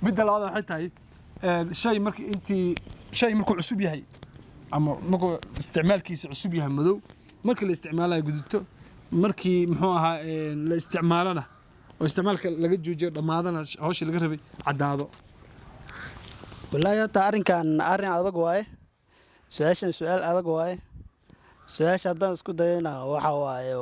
midda labaad waxay tahay shay markii intii shay markuu cusub yahay ama markuu isticmaalkiisa cusub yahay madow markii la isticmaalayo guduto markii muxuu ahaa la isticmaalana oo isticmaalka laga joojiyo dhamaadana hawsha laga rabay cadaado wallahi hata arrinkan arrin adag waaye su'aal adag waaye su'aasha haddaan isku dayana waxa waaye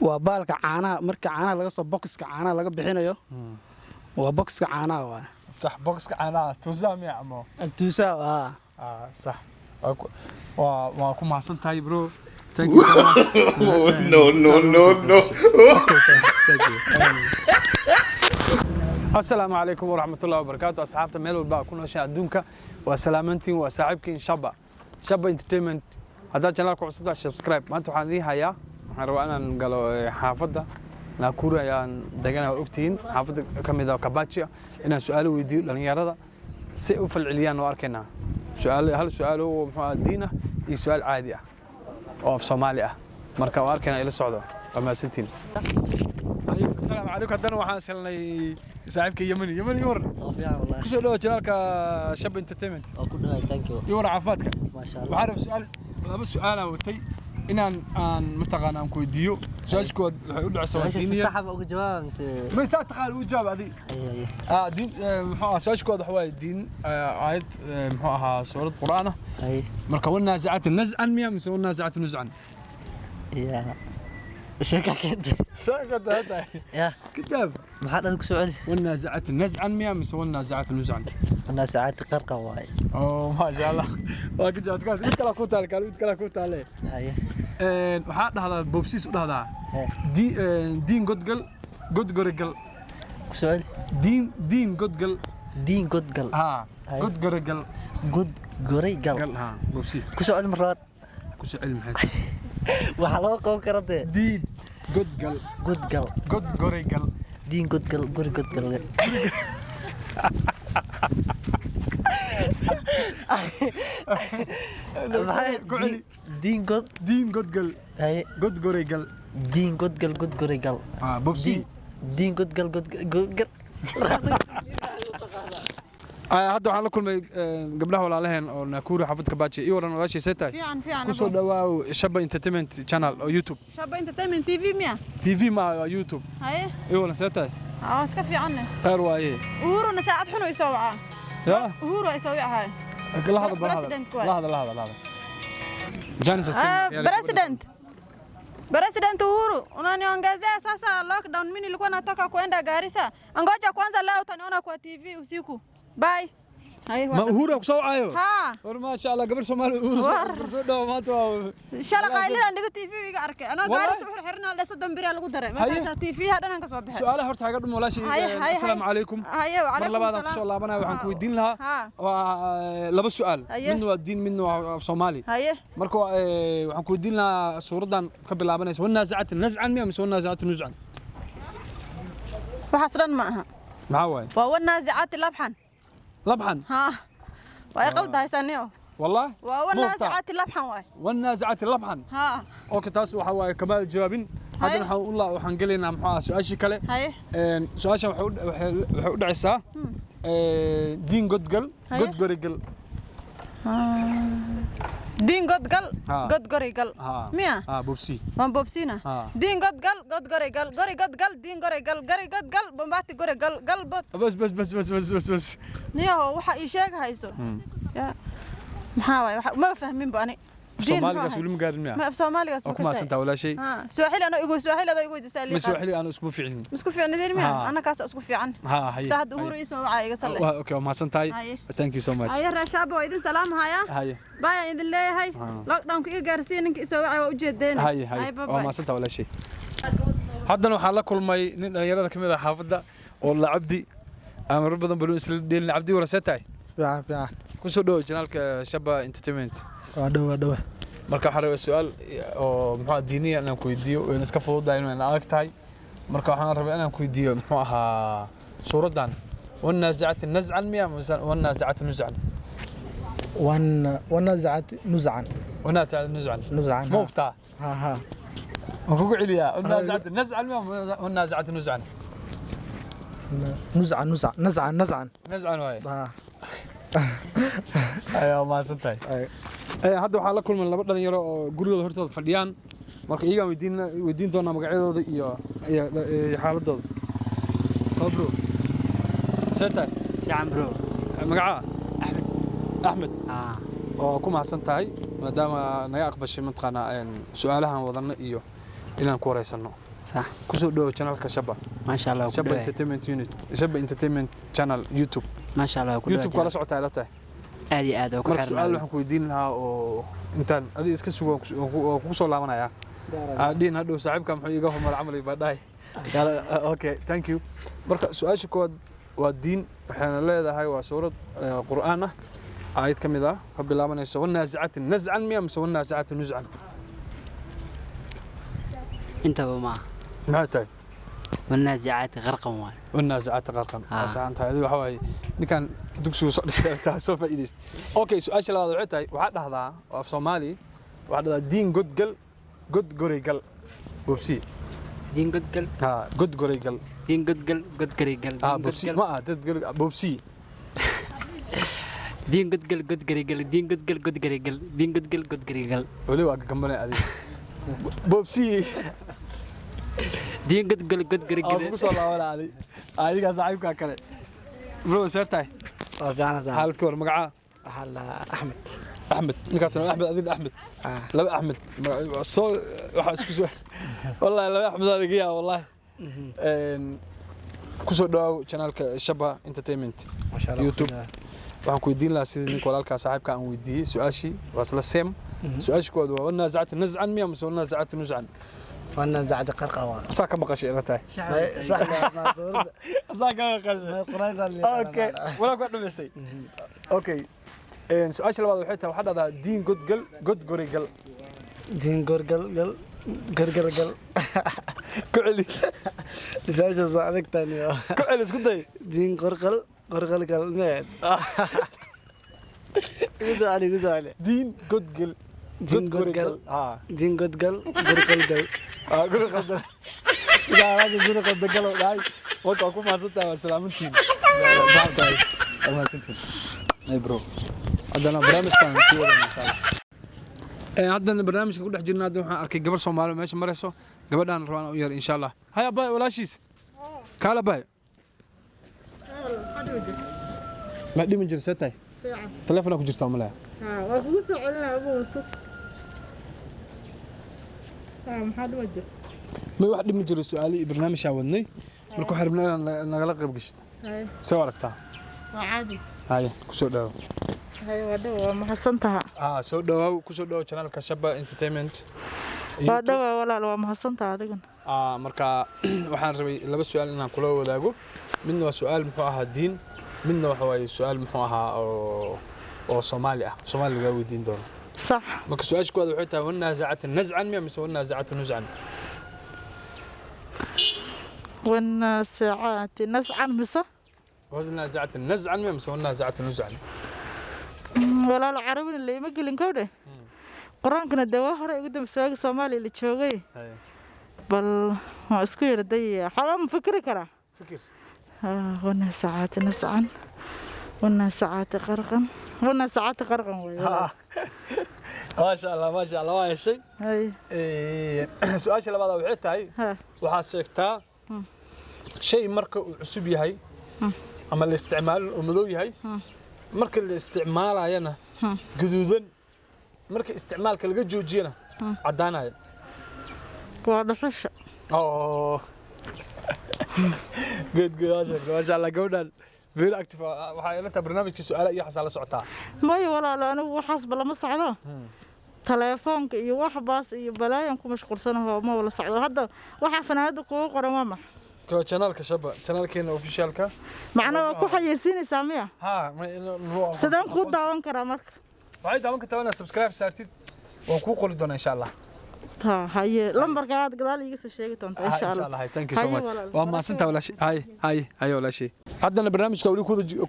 waa baalka caanaha marka caanaha laga soo boxka caanaha laga bixinayo waa boxka caanaha waaye صح بوكس كعنا توزام يا عمو التوسا صح واكو ما سنتاي برو thank you so much no السلام عليكم ورحمة الله وبركاته أصحابنا ميل والباء كنا شاء دونك وسلامتين وساعبكين شابا انترتينمنت هذا channel كوسدا سبسكرايب ما أنتوا حاضرين هيا حروانا نقولوا حافظة ناكورا يان دجانا وقتين حافظ كم إذا كباتشيا إن سؤال ويديو لأن يرى سقف العليان وأركنا سؤال هل سؤاله دينه سؤال عادي أو في صوماليا مركب وأركنا إلى السعودية وما سنتين السلام عليكم هدنا وحنا سلني صاحبك يمني يور والله كسر له جنالك شاب انترتينمنت كلها ثانك يو يور عفاتك ما شاء الله وعارف سؤال لابد سؤال وتي إن أن متقنا أنكو يديو سؤالك يقول عصام دينية صح أقول جواب ما يساعد تقال وجاب هذه دين سؤالك واضح هو الدين آية محاها سورة القرآن مركونا زعات النزعا ميا مسونا زعات النزعا يا شكا كده هذا يا كتاب ما حد عندك سؤال والنازعات النزعا ميا مسونا زعات النزعا النازعات قرقة واي ما شاء الله واجد جات قال إنت لا كنت على قالوا إنت لا كنت عليه waxaa dhahdaa boobsiis u dhahdaa diin godgal godgoregal su'aal diin godgal ha godgoregal ha boobsi ku su'aal marad ku su'aal maxay waxa loo qaban karaa diin godgal godgoregal diin godgal دين godgal godgoregal بوبسي دين godgal هذا waxaan la kulmay gabdhaha walaalaheen oo Nakuru xafadka baaji iyo waran walaashii seetay ku soo dhawaaw Shaba Entertainment Channel oo YouTube Shaba Entertainment TV ma YouTube haye iyo waran seetay iska fiican heer waaye uhuruna saacad xun ay soo wacaan يا uhuru ay soo wacahay لحظة جانس President Uhuru unaniongezea sasa lockdown mimi nilikuwa nataka kuenda Garissa ngoja kwanza leo utaniona kwa TV usiku bye ما أهورا وصوعيو ها ما شاء الله قبل سومالي أهورا سودا ما تو شلا قايلين عندك تي في أركي أنا قارس وحرنا على صدام بري على قدرة ما تي في هذا أنا كسبه سؤال هرت حاجة قبل ولا شيء السلام عليكم وعليكم السلام شاء الله بنا وحنكو الدين لها لبس سؤال منه الدين منه صومالي مركو وحنكو الدين لها صورة قبل لابنا يسوون نازعات النزعا مية مسوون نازعات النزعا وحصرا معها معوي وهو النازعات اللبحن لبحن ها ويقلد هاي سنيو والله والنازعات اللبحن واي والنازعات اللبحن ها اوكي تاس waxa way kamaal jawaabin hadana waxaan galeynaa maxaa su'aashi kale su'aasha waxay u dhacaysaa diin godgal godgoregal دين قد قريقل ميا بوبسي من بوبسينا دين قد قل دين قل بمباتي قل بس نيو waxa ii sheeg hayso ya maxaa waay ma fahmin bani Soomaaligaas wali ma gaarin ma Soomaaligaas ma kasay ma wala shay Swahili ana igu disaalay Swahili ana isku fiicin miya ana kaas isku fiican saad uhuru isoo wacay iga salay okay ma santahay thank you so much ay raashaba idin salaam haya baa idin leeyahay lockdown ku gaarsiin ninka isoo wacay waa u jeedeen ma santahay wala shay haddana waxaan la kulmay nin dhalinyarada kamid ah xaafadda oo la Cabdi amar badan baluu isla dheelin Cabdi wala seetay fiican ku soo dhaw channelka Shaba Entertainment waa dhaw marka waxaan rabaa su'aal oo muxuu diiniya inaan ku weydiiyo oo iska fududahay inaan adag tahay marka waxaan rabaa inaan ku weydiiyo muxuu ahaa suuradan والنازعات النزعا ميا والنازعات نزعا والنازعات نزعا نزعا مو بتاع ها وكوكو عليا والنازعات النزعا ميا والنازعات نزعا نزعا نزعا واي آه. ayaa maasantahay hadda waxaa la kulmay laba dhalinyaro oo gurigooda hortooda fadhiyaan marka iyaga weydiin doonaa magacyadooda iyo xaaladooda bro seetaa fiican bro magaca axmed axmed oo ku mahadsan tahay maadaama naga aqbashay mataqaanaa su'aalahan wadana iyo inaan ku wareysano صح kusoo dhawo channelka Shaba ما شاء الله Shaba Entertainment Unit Shaba Entertainment Channel YouTube ما شاء الله YouTube kala socotaa ila tahay aad iyo aad oo ku marka su'aal xirnaa waxaan ku weydiin lahaa oo intaan adiga iska sugo oo ku soo laabanaya aadin hadhow saaxiibka muxuu iga hormar camal ba dhahay okay thank you marka su'aasha kood waa diin waxaana leedahay waa suurad quraan ah ayad kamid ah ka bilaabanayso wanaasicati naz'an miya mise wanaasicati nuz'an intaba ma maxay tahay والنازعات غرقا واي والنازعات غرقا أسعى هذه وحوي نكان دكسو صدق سوف إيديست أوكي سؤال شلون هذا عتاي واحد هذا في صومالي واحد هذا دين جود قل جود قري قل بوبسي دين قد قل ها جود قري قل دين قد قل قد قري قل بوبسي ما تقول بوبسي دين قد قل قد قري قل دين قد قل قد قري قل دين قد قل قد قري قل ولي واقع كمبني هذه بوبسي دين قد قل قد قري قل أبو صلى الله عليه هذه صاحبك كله برو سيرتاي في أنا زعل حالة كور مقعة حال أحمد أحمد نكاسنا أحمد أذن أحمد لا أحمد الصوت والله لا أحمد هذا جيا والله كسر داو channelka Shaba Entertainment ما شاء الله YouTube waxaan ku weydiin lahaa sidii ninka walaalka saaxiibka aan weydiiyay su'aashii waa isla same su'aashii kood waa wanaasacati naz'an miya mise wanaasacati nuz'an والنازعات غرقا saa ka maqashay ila tahay صح ما صورة saa ka maqashay القرآن قال لي okay walaal ku dhameysay okay su'aasha labaad waxay tahay waxaad dhahdaa diin god gori gal دين قرقل قرقل ku celi ليش صادق تاني ku celi isku day دين قرقل مين قزالي diin god gal دين قرقل دين قرقل guri qadar ila raga guri qadar gal dhaay wada ku maasantaa waa salaamantiin baaqay maasantiin ay bro hadana barnaamijkan si wada inshallah haddana barnaamijka ku dhex jirnaa waxaan arkay gabar Soomaali meesha marayso gabadhan rabaan u yar inshallah hay abay walaashiis kala bay ma dhiman jirsatay telefoonka ku jirtaa malaa waa kugu soo celinaa abuu wasuk maxaad wajir ma wax dhiman jiro su'aali barnaamijka wadnay marka waxaan rabnaa nagala qayb gashto soo aragtaa waa caadi hay ku soo dhaw waa mahadsantaha soo dhawaw ku soo dhaw channelka Shaba Entertainment waa dhawaa walaal waa mahadsantaha adigan marka waxaan rabay laba su'aal inaan kula wadaago midna waa su'aal muxuu ahaa diin midna waxa waaye su'aal muxuu ahaa oo Soomaali ah Soomaali laga weydiin doono صح marka su'aasha koowaad waxay tahay wanaasacati naz'an miya mise wanaasacati nuz'an والنازعات نزعا مسا wanaasacati naz'an miya mise wanaasacati nuz'an ولا العربي اللي ما قلن كوده قرآن كنا دوا هراء قدام سواق صومالي اللي تشوقي بل ما اسكو يردي حرام فكر كرا فكر والنازعات نزعا والنازعات غرقا والنازعات غرقا ما شاء الله ما شاء الله waa heshay su'aasha labaad waxay tahay waxaad sheegtaa shay marka uu cusub yahay ama la isticmaalo oo madow yahay marka la isticmaalayana gaduudan marka isticmaalka laga joojiyana cadaanaya waa dhaxasha good ما شاء الله gabadhan very active waxay ila tahay barnaamijka su'aalaha iyo xasaala socotaa may walaalo anigu waxaas bala ma socdo telefoonka iyo wax baas iyo balaayan ku mashquulsanahay ma wala socdo hadda waxa fanaanada kugu qoran waa maxay ko channelka Shaba channelkeena officialka macnaha ku xayeysiinaysaa miya sidaan ku daawan karaa marka waxay daawan kartaa inaad subscribe saartid waan ku qori doonaa insha Allah haye lambarka aad gadaal iga soo sheegi doontaa insha Allah thank you so much waa maasantaa walaashi hay walaashi haddana barnaamijka wali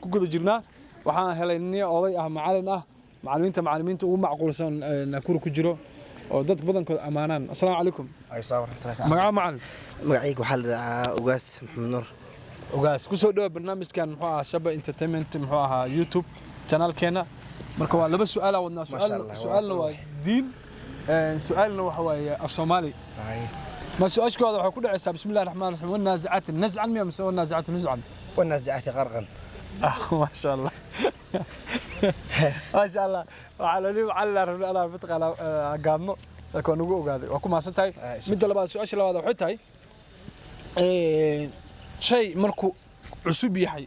ku guda jirnaa waxaan helay nin oday ah macallin ah macallimiinta ugu macquulsan nakuru ku jiro oo dad badankood amaanaan assalaamu calaykum ay saar rahmatullahi magaca macallin magacaygu waxa la ugaas maxamed nuur ogaas ku soo dhawa barnaamijkan muxuu ahaa Shaba Entertainment muxuu ahaa YouTube channelkeena marka waa laba su'aal wadnaa su'aalna waa diin su'aalna waxa waaye af Soomaali ما سؤالك هذا وحكون عيسى بسم الله الرحمن الرحيم والنازعات نزعا ميا مسوي النازعات نزعا والنازعات غرقا ما شاء الله ما شاء الله وعلى لي وعلى انا بتقال قادنو لكن نقول قاعد وكم ما سنتاي مد لبا سؤال لبا وحتاي شيء مركو عسوب يحي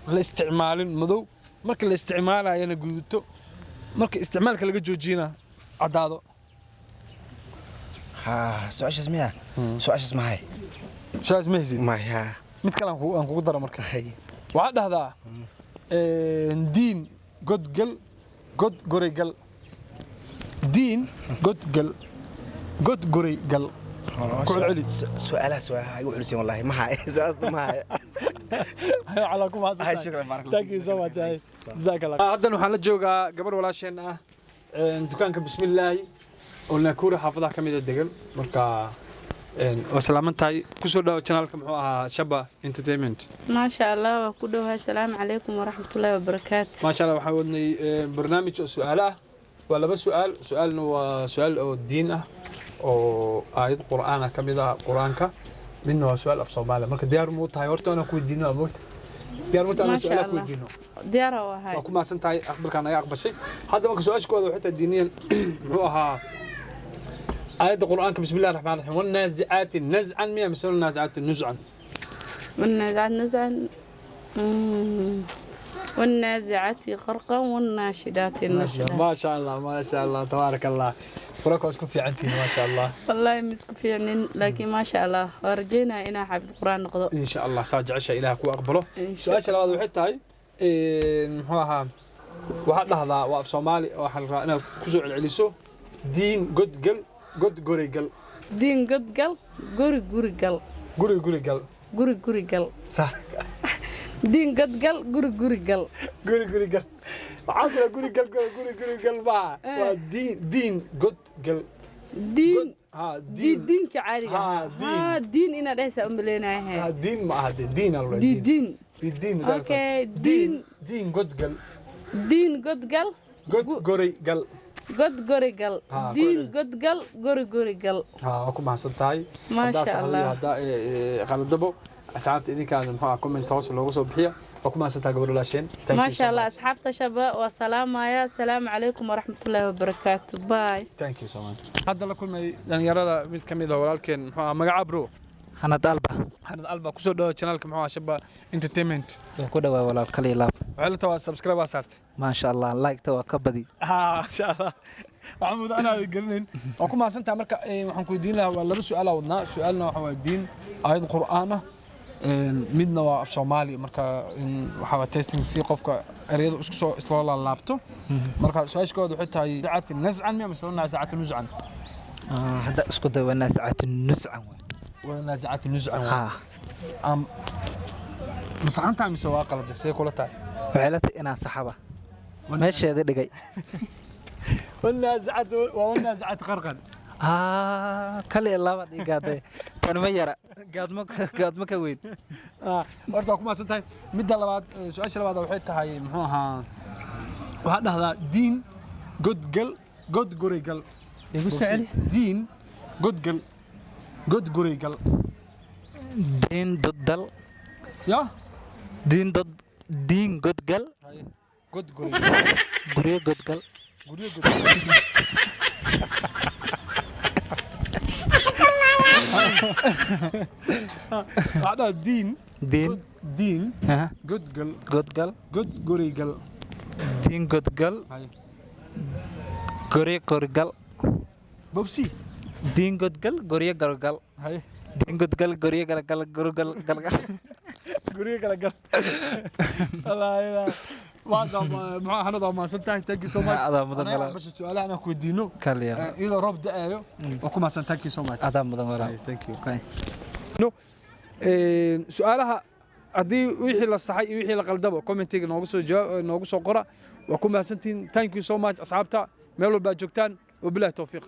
الاستعمال مدو مرك الاستعمال انا قلتو مرك استعمالك لقى جوجينا عدادو سؤال اسمها سؤال اسمها هاي شو اسمه زين ما هي mid kale aan kugu daro marka waxa dhahdaa diin god gal god goray gal diin god gal god goray gal سؤال يقول سي والله ما هي سؤال ما هي على كم هذا شكرا بارك الله فيك سو ماتش جزاك الله hadan waxaan la joogaa gabar walaasheen ah dukaanka bismillaah oo la kuura xaafadaha kamid ah degal marka وسلامتاي كسو داو channelka muxuu ahaa Shaba Entertainment ما شاء الله وكدوها السلام عليكم ورحمة الله وبركاته ما شاء الله waxaa wadnay barnaamij su'aal ah waa laba su'aalna waa su'aal oo diin ah oo aayad quraan ah kamid ah quraanka midna waa su'aal af Soomaali marka diyaar mu tahay horta ana ku weydiino amood diyaar mu tahay su'aal ku weydiino diyaar waa hay waa ku maasantahay aqbalkan ay aqbashay hadda marka su'aashkooda waxa diiniyan muxuu ahaa آية القرآن بسم الله الرحمن الرحيم والنازعات نزعا ميا مثل النازعات نزعا والنازعات نزعا والنازعات غرقا والناشدات نشدا ما شاء الله ما شاء الله تبارك الله وراك اسكو في عنتي ما شاء الله والله مسكو في عنين لكن ما شاء الله ورجينا إنا حافظ القرآن نقضو إن شاء الله ساجع عشاء إله كو أقبله سؤال شلون هذا وحتى هاي هوها واحد لحظة وقف صومالي واحد أنا كوزع العليسو دين قد قل قد قري قل دين قد قل قري قري قل قري قري قل قري قري قل صح دين قد قل قري قري قل قري قري قل عاصر قري قل قري قري قل ما دين قد قل دين ها دين كعادي ها دين إنا ليس أمبلينا هي دين ما هذا دين الله دين دين أوكي دين قد قل دين قد قل قد قري قل قد قري قل دين قد قل قري قري قل وكم حسنتاي ما شاء الله هذا قلدبو أصحابتي إذا كان محا كومنت هوس لوجو صبحية وكم حسنتاي قبل لاشين ما شاء الله أصحابتا شباب وسلام يا السلام عليكم ورحمة الله وبركاته باي ثانك يو سو ماتش هذا لكم يعني يرى ميد كميدا ولكن محا مقع برو حناد ألبا حناد ألبا كسو دو channelك محا Shaba Entertainment كودا ولا كلي لاب وعلى توا سبسكرايب صارت ما شاء الله لايك توا كبدي ما شاء الله محمود أنا قرنين وكم حسنت مركا waxaan ku weydiin lahaa waa laba su'aal oo wadnaa su'aalna waxa waa diin aayad quraan ah midna waa af Soomaali marka waxa waa testing si qofka ereyada isku soo isla laabto marka su'aashkooda waxay tahay da'at naz'an ma mas'alna naz'at nuz'an هذا اسكو دوا نازعات النزعا ونازعات نزعا مسحنت عم سوا قلد سي كولا تاي وعلتي انا صحابه ماشي هذا دقي والنازعات غرقا كلي الله بدي قاده كان ما يرى قاد ما كوين horta kuma santahay midda labaad su'aasha labaad waxay tahay muxuu ahaa waxa dhahdaa diin godgal god gurigal igu sacli diin godgal god gurigal دين ضدل يا دين قدقل god gurigal قريه قدقل guriga god هذا دين قدقل قد قريقل دين قدقل قريه قرقل بوبسي دين قدقل قريه قرقل هاي دين قدقل قريه قرقل قرقل قرقل قريه قرقل الله يلا ما هذا ما سنتهي تاكي سو ماتش هذا مدن انا باش السؤال انا كودينو كاليا اذا روب دايو وكما سنتاكي سو ماتش هذا مدن ولا ثانك يو نو سؤالها hadii wixii la saxay iyo wixii la qaldabo commentiga noogu soo qora waa ku mahadsantiin thank you so much asxaabta meel walba joogtaan wabillahi tawfiiq